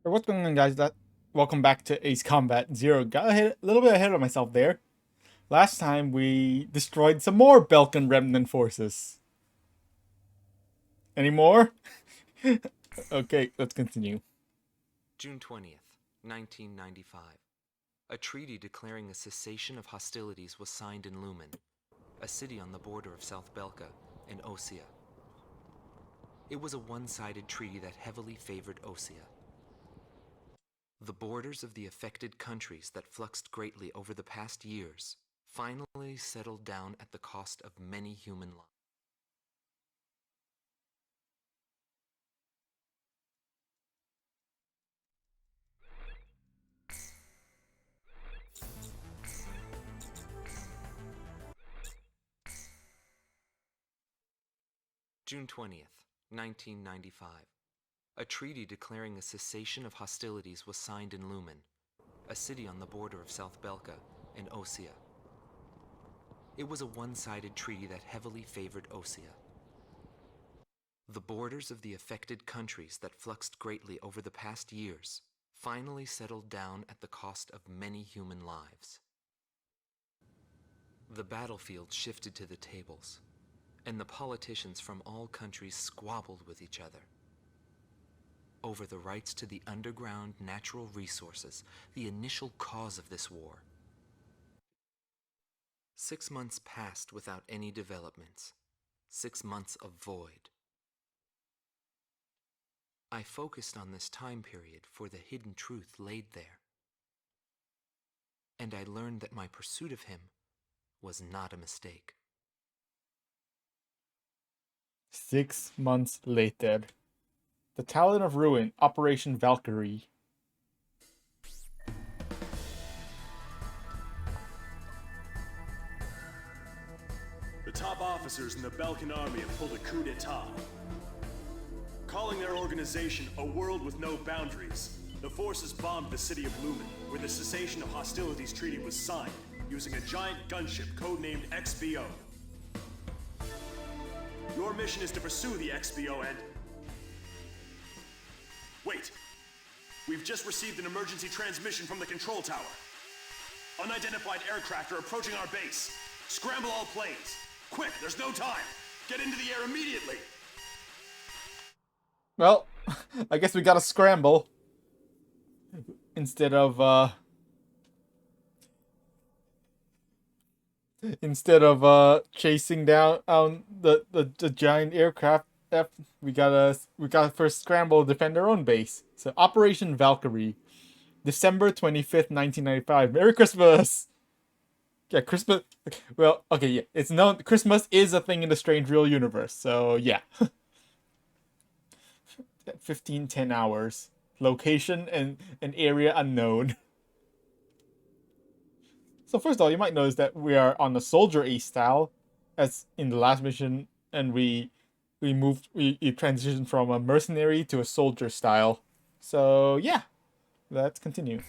What's going on, guys? Welcome back to Ace Combat Zero. Got a little bit ahead of myself there. Last time we destroyed some more Belkan remnant forces. Any more? Okay, let's continue. June 20th, 1995. A treaty declaring a cessation of hostilities was signed in Lumen, a city on the border of South Belka and Osea. It was a one-sided treaty that heavily favored Osea. The borders of the affected countries that fluxed greatly over the past years finally settled down at the cost of many human lives. June 20th, 1995. A treaty declaring a cessation of hostilities was signed in Lumen, a city on the border of South Belka and Osea. It was a one-sided treaty that heavily favored Osea. The borders of the affected countries that fluxed greatly over the past years finally settled down at the cost of many human lives. The battlefield shifted to the tables, and the politicians from all countries squabbled with each other over the rights to the underground natural resources, the initial cause of this war. 6 months passed without any developments. 6 months of void. I focused on this time period for the hidden truth laid there. And I learned that my pursuit of him was not a mistake. 6 months later. The Talon of Ruin, Operation Valkyrie. The top officers in the Belkan army have pulled a coup d'etat. Calling their organization a world with no boundaries, the forces bombed the city of Lumen, where the cessation of hostilities treaty was signed, using a giant gunship codenamed XBO. Your mission is to pursue the XBO and... Wait! We've just received an emergency transmission from the control tower. Unidentified aircraft are approaching our base. Scramble all planes. Quick, there's no time. Get into the air immediately. Well, I guess we gotta scramble. Instead of chasing down the giant aircraft, we gotta first scramble to defend our own base. So Operation Valkyrie, December 25th, 1995. Merry Christmas. Yeah, Christmas. Well, okay, yeah, it's known Christmas is a thing in the strange real universe. So yeah. 15-10 hours. Location and an area unknown. So first of all, you might notice that we are on the soldier ace style, as in the last mission, and we transitioned from a mercenary to a soldier style. So yeah, let's continue.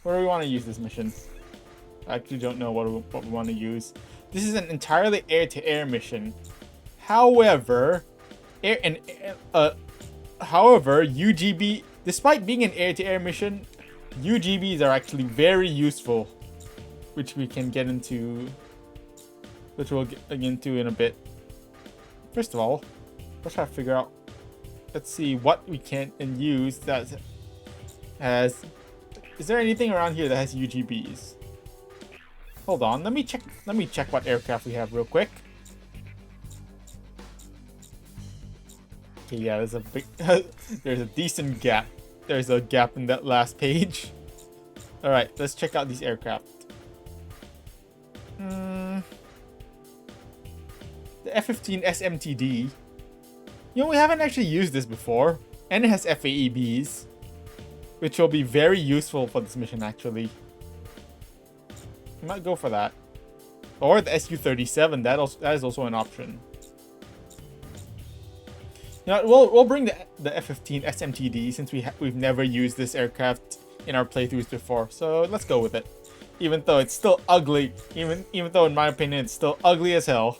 What do we want to use this mission? I actually don't know what we want to use. This is an entirely air-to-air mission. However, UGB, despite being an air-to-air mission, UGBs are actually very useful, which we can get into, which we'll get into in a bit. First of all, let's try to figure out. Let's see what we can use that has. Is there anything around here that has UGBs? Hold on, let me check. Let me check what aircraft we have real quick. Okay, yeah, there's a big, there's a decent gap. There's a gap in that last page. All right, let's check out these aircraft. The F-15 SMTD. You know, we haven't actually used this before, and it has FAEBs, which will be very useful for this mission, actually. We might go for that. Or the Su-37, that is also an option. You know, we'll bring the F-15 SMTD since we've never used this aircraft in our playthroughs before. So let's go with it. Even though it's still ugly, even though in my opinion it's still ugly as hell.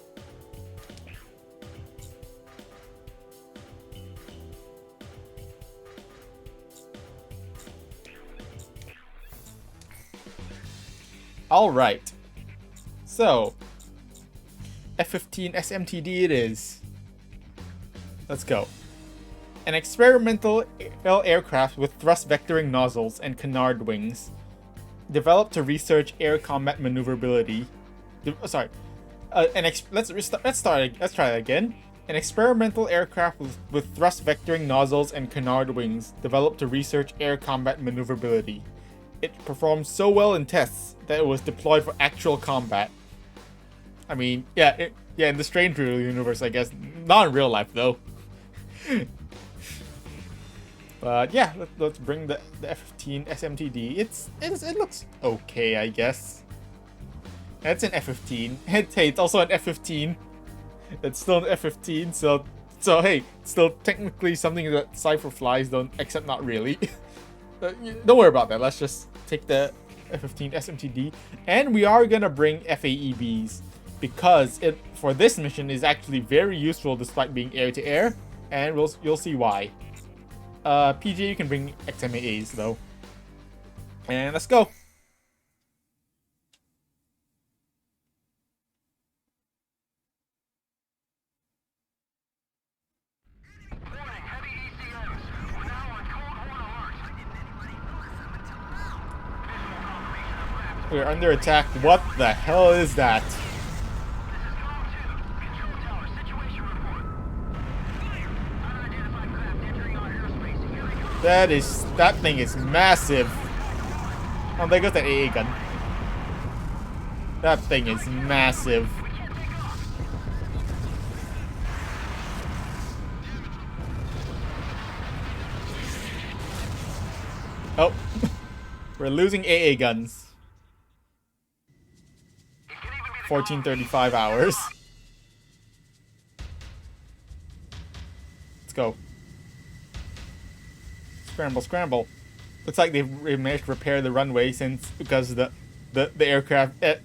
Alright. So, F-15 SMTD it is. Let's go. An experimental aircraft with thrust vectoring nozzles and canard wings, developed to research air combat maneuverability. Let's try that again. An experimental aircraft with thrust vectoring nozzles and canard wings, developed to research air combat maneuverability. It performed so well in tests that it was deployed for actual combat. I mean, yeah, in the Strange Brew universe, I guess. Not in real life, though. But yeah, let's bring the F-15 SMTD. It looks okay, I guess. That's an F-15. Hey, it's also an F-15. It's still an F-15, so hey, it's still technically something that Cypher flies, don't, except not really. Don't worry about that. Let's just take the F-15 SMTD, and we are gonna bring FAEBs because it for this mission is actually very useful despite being air-to-air, and you'll see why. PJ, you can bring XMAAs though, and let's go. We're under attack. What the hell is that? That thing is massive. Oh, there goes that AA gun. That thing is massive. Oh, we're losing AA guns. 1435 hours. Let's go. Scramble, scramble. Looks like they've managed to repair the runway because the aircraft did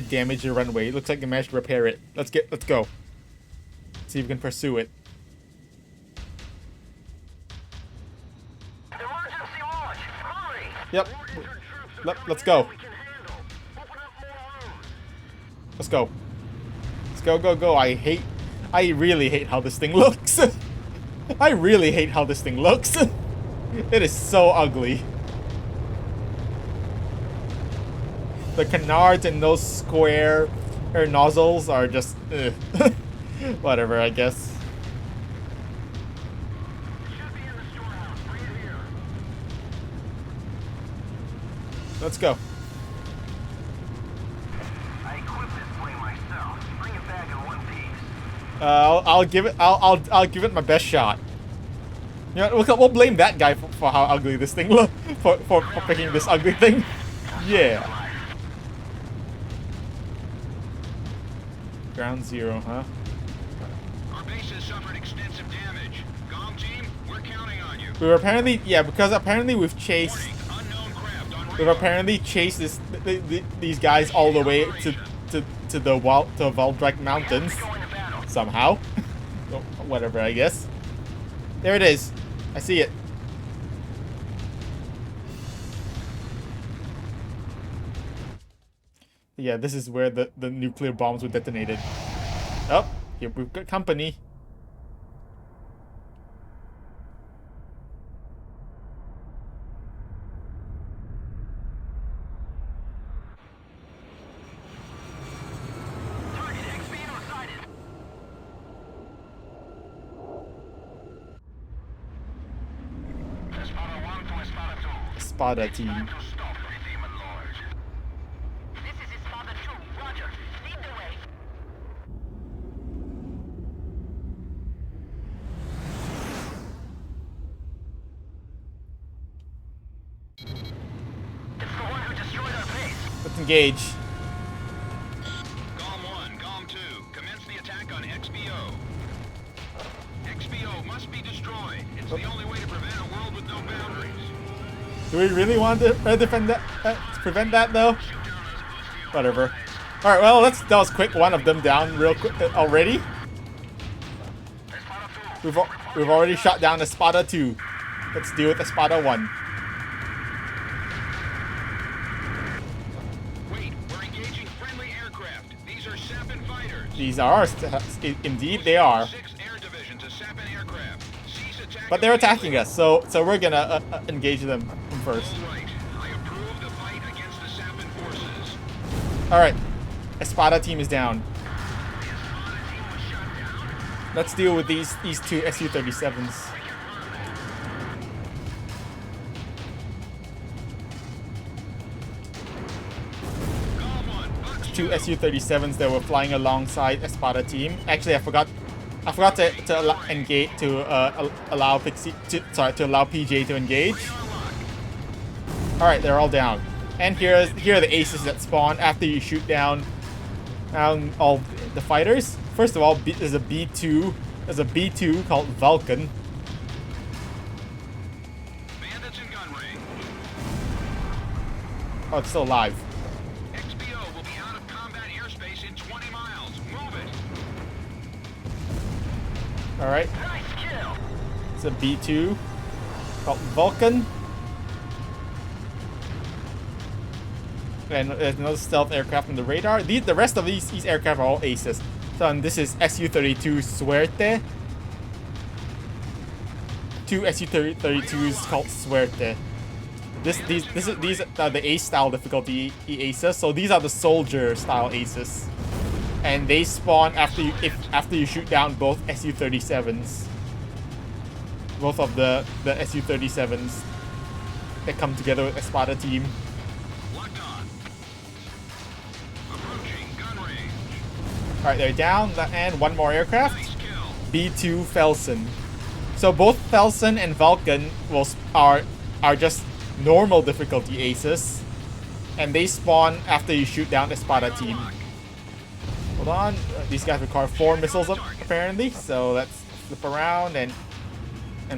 damage the runway. It looks like they managed to repair it. Let's go. See if we can pursue it. Emergency launch. Hurry. Yep. Let's go. Let's go. Let's go. I really hate how this thing looks. I really hate how this thing looks. It is so ugly. The canards and those square nozzles are just whatever, I guess. Let's go. I'll give it my best shot. Yeah, we'll blame that guy for how ugly this thing looks, for picking this ugly thing. Yeah. Ground zero, huh? Our base has suffered extensive damage. GOM team, we're counting on you. We were apparently, yeah, because apparently we've chased these guys all the way to the Valdrek Mountains somehow. Whatever, I guess. There it is. I see it. Yeah, this is where the nuclear bombs were detonated. Oh, here we've got company. Espada team. This is Espada 2. Roger. Lead the way. It's the one who destroyed our base. Let's engage. GOM 1, GOM 2, commence the attack on XBO. XBO must be destroyed. It's the only way to prevent a world with no boundaries. Do we really want to defend that? Prevent that though? Whatever. All right. Well, that was quick. One of them down real quick already. We've already shot down Espada 2. Let's deal with Espada 1. These are indeed they are. 6 air divisions of Sappan aircraft. Cease attack But they're attacking immediately. us, so we're gonna engage them first. All right. I approve the fight against the Sappan forces. All right, Espada team is down. Let's deal with these two Su-37s. Two Su-37s that were flying alongside Espada team. Actually, I forgot to engage allow Pixie to allow PJ to engage. All right, they're all down. And here are the aces that spawn after you shoot down all the fighters. First of all, there's a B2. There's a B2 called Belkan. Bandits in gun range. Oh, it's still alive. XBO will be out of combat airspace in 20 miles. Move it. All right. Nice kill. It's a B2 called Belkan. And there's another stealth aircraft on the radar. The rest of these aircraft are all aces. So this is Su-32 Suerte. Two Su-32s called Suerte. These are the ace style difficulty aces. So these are the soldier style aces, and they spawn after you shoot down both Su-37s. Both of the Su-37s that come together with Espada team. Locked on. Approaching gun range. Alright, they're down, and one more aircraft. Nice kill. B2 Felsen. So both Felsen and Belkan are just normal difficulty aces, and they spawn after you shoot down Espada team. Hold on, these guys require 4 missiles apparently, so let's flip around and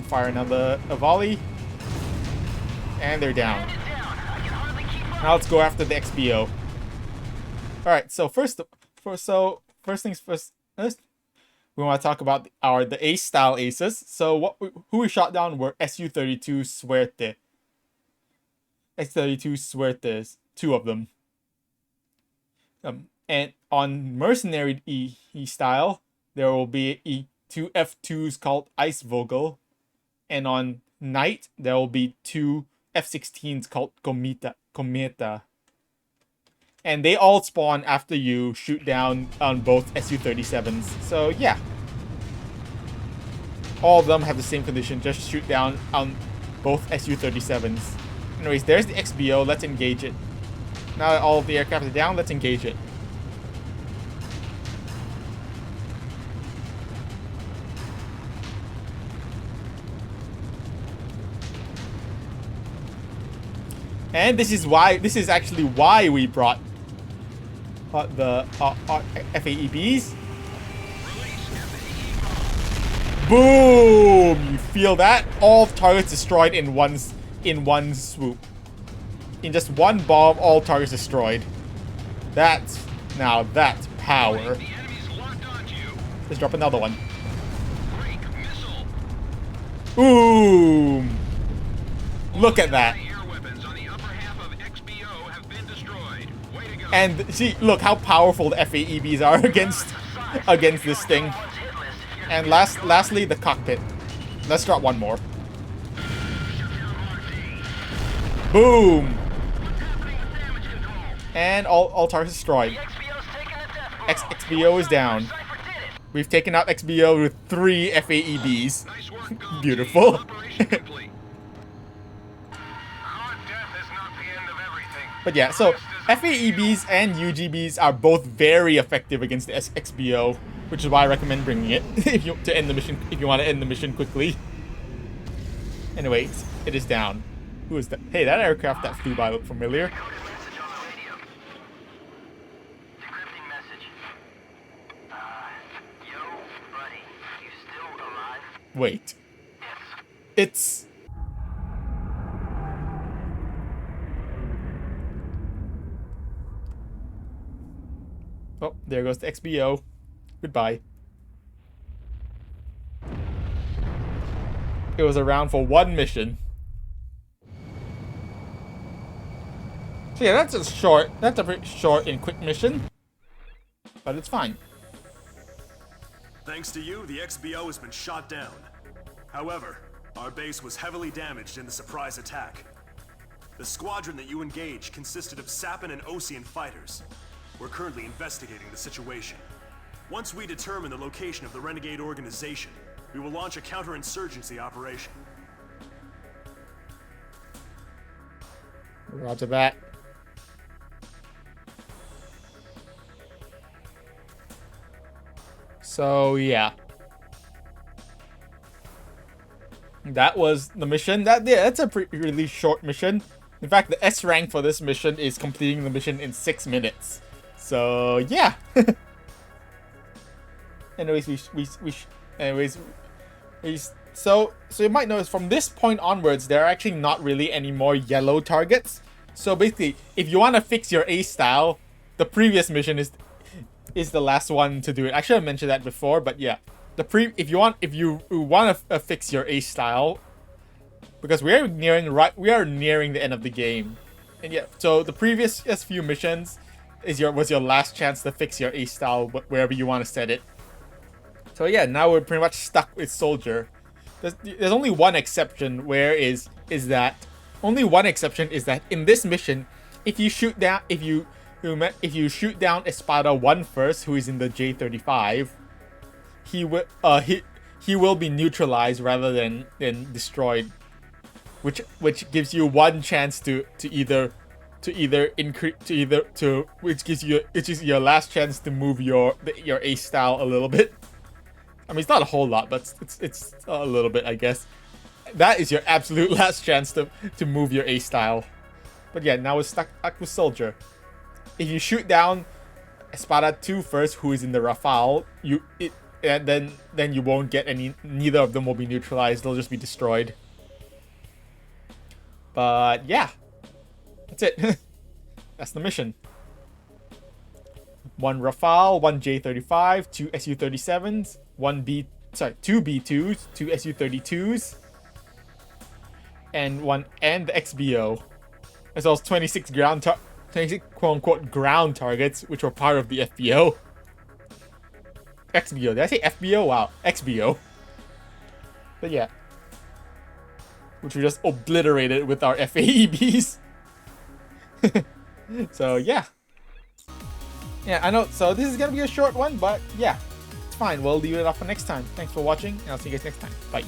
fire another volley. And they're down. Now let's go after the XBO. Alright, so first things first, we want to talk about the ace style aces. So who we shot down were Su-32 Suerte. Su-32 Suertes, 2 of them. And on mercenary E style, there will be 2 F2s called Eisvogel, and on Knight there will be 2 F-16s called Cometa. And they all spawn after you shoot down on both Su-37s. So yeah, all of them have the same condition. Just shoot down on both Su-37s. Anyways, there's the XBO. Let's engage it. Now that all of the aircraft are down, let's engage it. And this is actually why we brought the FAEBs. Boom! You feel that? All targets destroyed in one swoop. In just one bomb, all targets destroyed. That's power. The enemy's locked onto you. Let's drop another one. Break missile. Boom! Look at that. Air weapons on the upper half of XBO have been destroyed. Way to go. And see, look how powerful the FAEBs are against this thing. And lastly, the cockpit. Let's drop one more. Boom! And all targets destroyed. XBO is down. We've taken out XBO with 3 FAEBs. Nice work, Gong Beautiful. Team. Operation complete. Our death is not the end of everything. But yeah, so FAEBs and UGBs are both very effective against the XBO, which is why I recommend bringing it if you want to end the mission quickly. Anyways, it is down. Who is that? Hey, that aircraft that flew by looked familiar. Message on the radio. Decrypting message. Yo, buddy, you still alive? Wait. Yes. It's... Oh, there goes the XBO. Goodbye. It was around for 1 mission. So yeah, that's a pretty short and quick mission. But it's fine. Thanks to you, the XBO has been shot down. However, our base was heavily damaged in the surprise attack. The squadron that you engaged consisted of Sappan and Osean fighters. We're currently investigating the situation. Once we determine the location of the renegade organization, we will launch a counterinsurgency operation. Roger that. So yeah, that was the mission. That's a really short mission. In fact, the S rank for this mission is completing the mission in 6 minutes. So yeah. So you might notice from this point onwards, there are actually not really any more yellow targets. So basically, if you want to fix your A style, the previous mission is the last one to do it. I should have mentioned that before, but yeah, if you want to fix your A style, because we are nearing the end of the game, and yeah, so the previous few missions was your last chance to fix your A style wherever you want to set it. So yeah, now we're pretty much stuck with soldier. There's only one exception, is that in this mission, if you shoot down Espada 1 first, who is in the J-35, he will be neutralized rather than destroyed, which gives you one chance which is your last chance to move your A style a little bit. I mean, it's not a whole lot, but it's a little bit, I guess. That is your absolute last chance to move your A style. But yeah, now we're stuck with soldier. If you shoot down Espada 2 first, who is in the Rafale, then you won't get any. Neither of them will be neutralized. They'll just be destroyed. But yeah, that's it. That's the mission. 1 Rafale, 1 J-35, 2 Su-37s, 2 B-2s, 2 Su-32s, and the XBO, as well as 26 quote-unquote ground targets, which were part of the FBO. XBO. Did I say FBO? Wow, XBO. But yeah, which we just obliterated with our FAEBs. So yeah. Yeah, I know. So this is gonna be a short one, but yeah, it's fine. We'll leave it off for next time. Thanks for watching, and I'll see you guys next time. Bye.